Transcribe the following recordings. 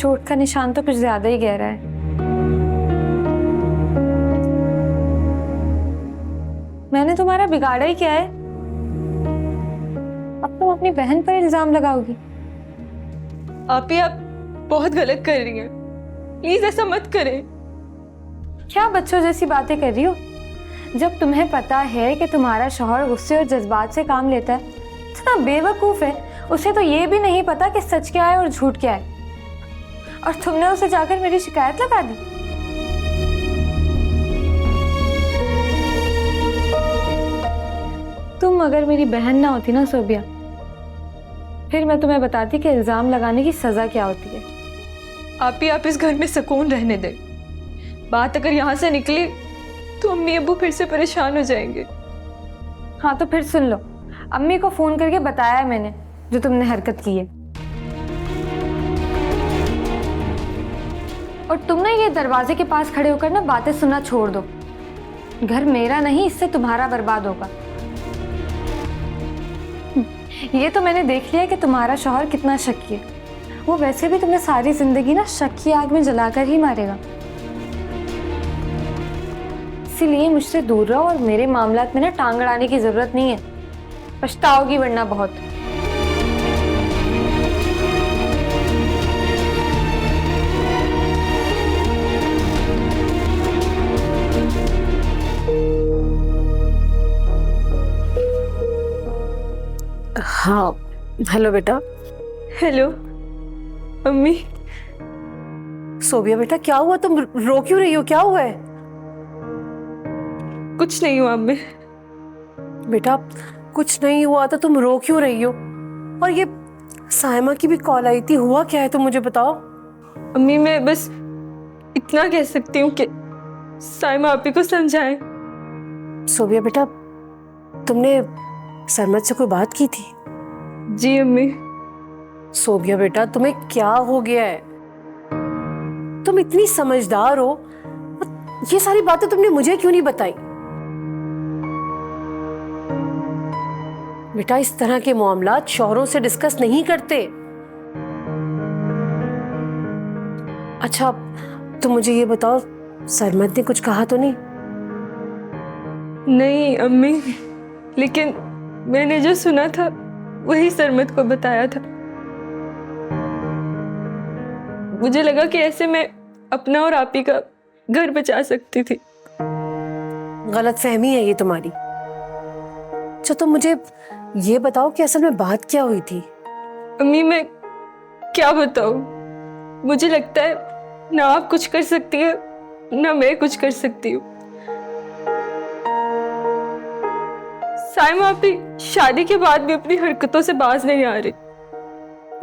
चोट का निशान तो कुछ ज्यादा ही गहरा है। मैंने तुम्हारा बिगाड़ा ही क्या है? अब तुम अपनी बहन पर इल्जाम लगाओगी? आप बहुत गलत कर रही हैं। प्लीज ऐसा मत करें। क्या बच्चों जैसी बातें कर रही हो? जब तुम्हें पता है कि तुम्हारा शौहर गुस्से और जज्बात से काम लेता है, इतना बेवकूफ है, उसे तो ये भी नहीं पता कि सच क्या है और झूठ क्या है, और तुमने उसे जाकर मेरी शिकायत लगा दी। तुम अगर मेरी बहन ना होती ना सोबिया, फिर मैं तुम्हें बताती कि इल्जाम लगाने की सजा क्या होती है। आप इस घर में सुकून रहने दें। बात अगर यहाँ से निकली तो अम्मी अब्बू फिर से परेशान हो जाएंगे। हाँ तो फिर सुन लो, अम्मी को फोन करके बताया है मैंने जो तुमने हरकत की है। और तुम ना ये दरवाजे के पास खड़े होकर ना बातें सुनना छोड़ दो। घर मेरा नहीं, इससे तुम्हारा बर्बाद होगा। ये तो मैंने देख लिया कि तुम्हारा शौहर कितना शक्की है। वो वैसे भी तुम्हें सारी जिंदगी ना शक की आग में जलाकर ही मारेगा। इसीलिए मुझसे दूर रहो और मेरे मामलात में ना टांग अड़ाने की जरूरत नहीं है। पछताओगी वरना बहुत। हाँ, हेलो बेटा। हेलो अम्मी। सोबिया बेटा, क्या हुआ? तुम रो क्यों रही हो? क्या हुआ है? कुछ नहीं हुआ अम्मी। बेटा कुछ नहीं हुआ तो तुम रो क्यों रही हो? और ये साइमा की भी कॉल आई थी, हुआ क्या है तुम मुझे बताओ। अम्मी मैं बस इतना कह सकती हूँ कि साइमा आप ही को समझाएं। सोबिया बेटा, तुमने सरमद से कोई बात की थी? जी अम्मी। सोबिया बेटा, तुम्हें क्या हो गया है? तुम इतनी समझदार हो, ये सारी बातें तुमने मुझे क्यों नहीं बताई? बेटा इस तरह के मामलात शौहरों से डिस्कस नहीं करते। अच्छा तुम मुझे ये बताओ, सरमद ने कुछ कहा तो नहीं? नहीं अम्मी, लेकिन मैंने जो सुना था वही सरमद को बताया था। मुझे लगा कि ऐसे मैं अपना और आप ही का घर बचा सकती थी। गलतफहमी है ये तुम्हारी। अच्छा तुम मुझे ये बताओ कि असल में बात क्या हुई थी? अम्मी मैं क्या बताऊं? मुझे लगता है ना आप कुछ कर सकती है ना मैं कुछ कर सकती हूँ। साइमा आप ही शादी के बाद भी अपनी हरकतों से बाज नहीं आ रही।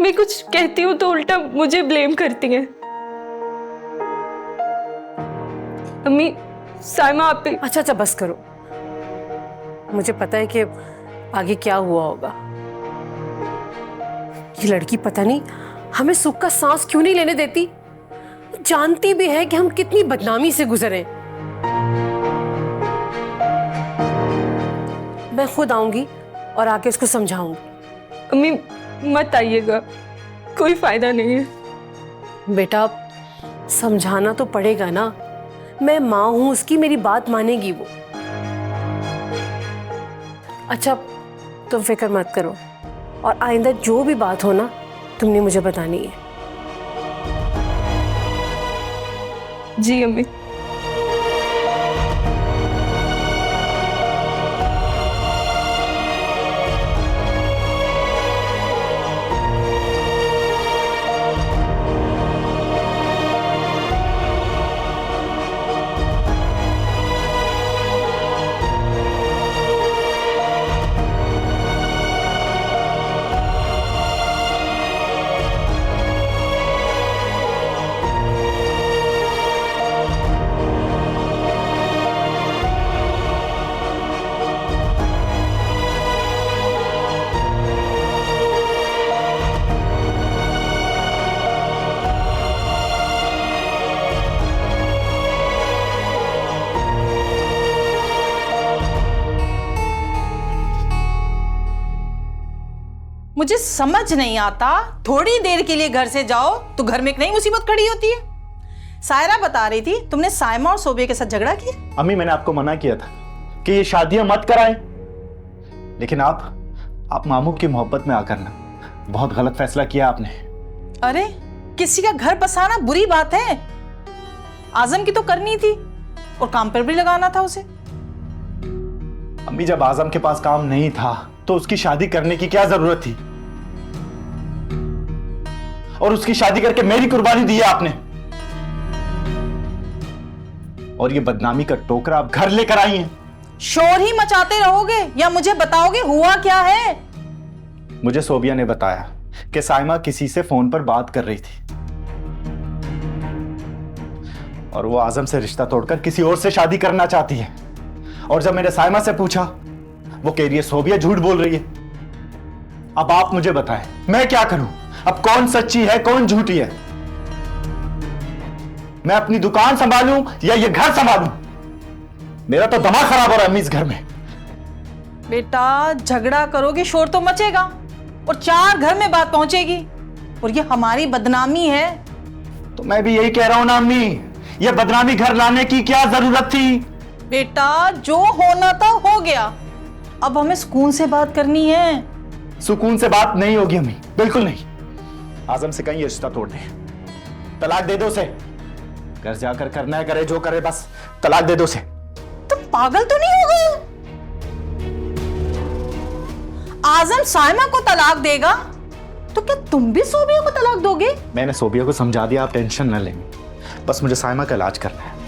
मैं कुछ कहती हूँ तो उल्टा मुझे ब्लेम करती हैं। अम्मी साइमा आप ही। अच्छा बस करो, मुझे पता है कि आगे क्या हुआ होगा। ये लड़की पता नहीं हमें सुख का सांस क्यों नहीं लेने देती। जानती भी है कि हम कितनी बदनामी से गुजरे। मैं खुद आऊंगी और आके उसको समझाऊंगी। अम्मी मत आइएगा, कोई फायदा नहीं है। बेटा समझाना तो पड़ेगा ना, मैं माँ हूं उसकी, मेरी बात मानेगी वो। अच्छा तुम फिक्र मत करो, और आइंदा जो भी बात हो ना तुमने मुझे बतानी है। जी अम्मी। मुझे समझ नहीं आता, थोड़ी देर के लिए घर से जाओ तो घर में एक नई मुसीबत खड़ी होती है। सायरा बता रही थी तुमने साइमा और सोबिया के साथ झगड़ा किया। अम्मी मैंने आपको मना किया था कि ये शादियां मत कराएं, लेकिन आप मामू की मोहब्बत में आकर ना बहुत गलत फैसला किया आपने। अरे किसी का घर बसाना बुरी बात है, आजम की तो करनी थी और काम पर भी लगाना था उसे। अम्मी जब आजम के पास काम नहीं था तो उसकी शादी करने की क्या जरूरत थी, और उसकी शादी करके मेरी कुर्बानी दी है आपने, और ये बदनामी का टोकरा आप घर लेकर आई हैं। शोर ही मचाते रहोगे या मुझे बताओगे हुआ क्या है? मुझे सोबिया ने बताया कि साइमा किसी से फोन पर बात कर रही थी और वो आजम से रिश्ता तोड़कर किसी और से शादी करना चाहती है। और जब मैंने साइमा से पूछा, वो कह रही है सोबिया झूठ बोल रही है। अब आप मुझे बताएं मैं क्या करूं? अब कौन सच्ची है कौन झूठी है? मैं अपनी दुकान संभालूं या ये घर संभालूं? मेरा तो दिमाग खराब हो रहा है अम्मी इस घर में। बेटा झगड़ा करोगे शोर तो मचेगा और 4 घर में बात पहुंचेगी और ये हमारी बदनामी है। तो मैं भी यही कह रहा हूं ना अम्मी, ये बदनामी घर लाने की क्या जरूरत थी? बेटा जो होना था हो गया, अब हमें सुकून से बात करनी है। सुकून से बात नहीं होगी अम्मी, बिल्कुल नहीं। आजम से कहीं ये रिश्ता तोड़ दे, तलाक दे दो उसे। घर जाकर करना है करे जो करे, बस तलाक दे दो उसे। तुम पागल तो नहीं हो गए? आजम साइमा को तलाक देगा तो क्या तुम भी सोबिया को तलाक दोगे? मैंने सोबिया को समझा दिया, आप टेंशन न लें, बस मुझे साइमा का इलाज करना है।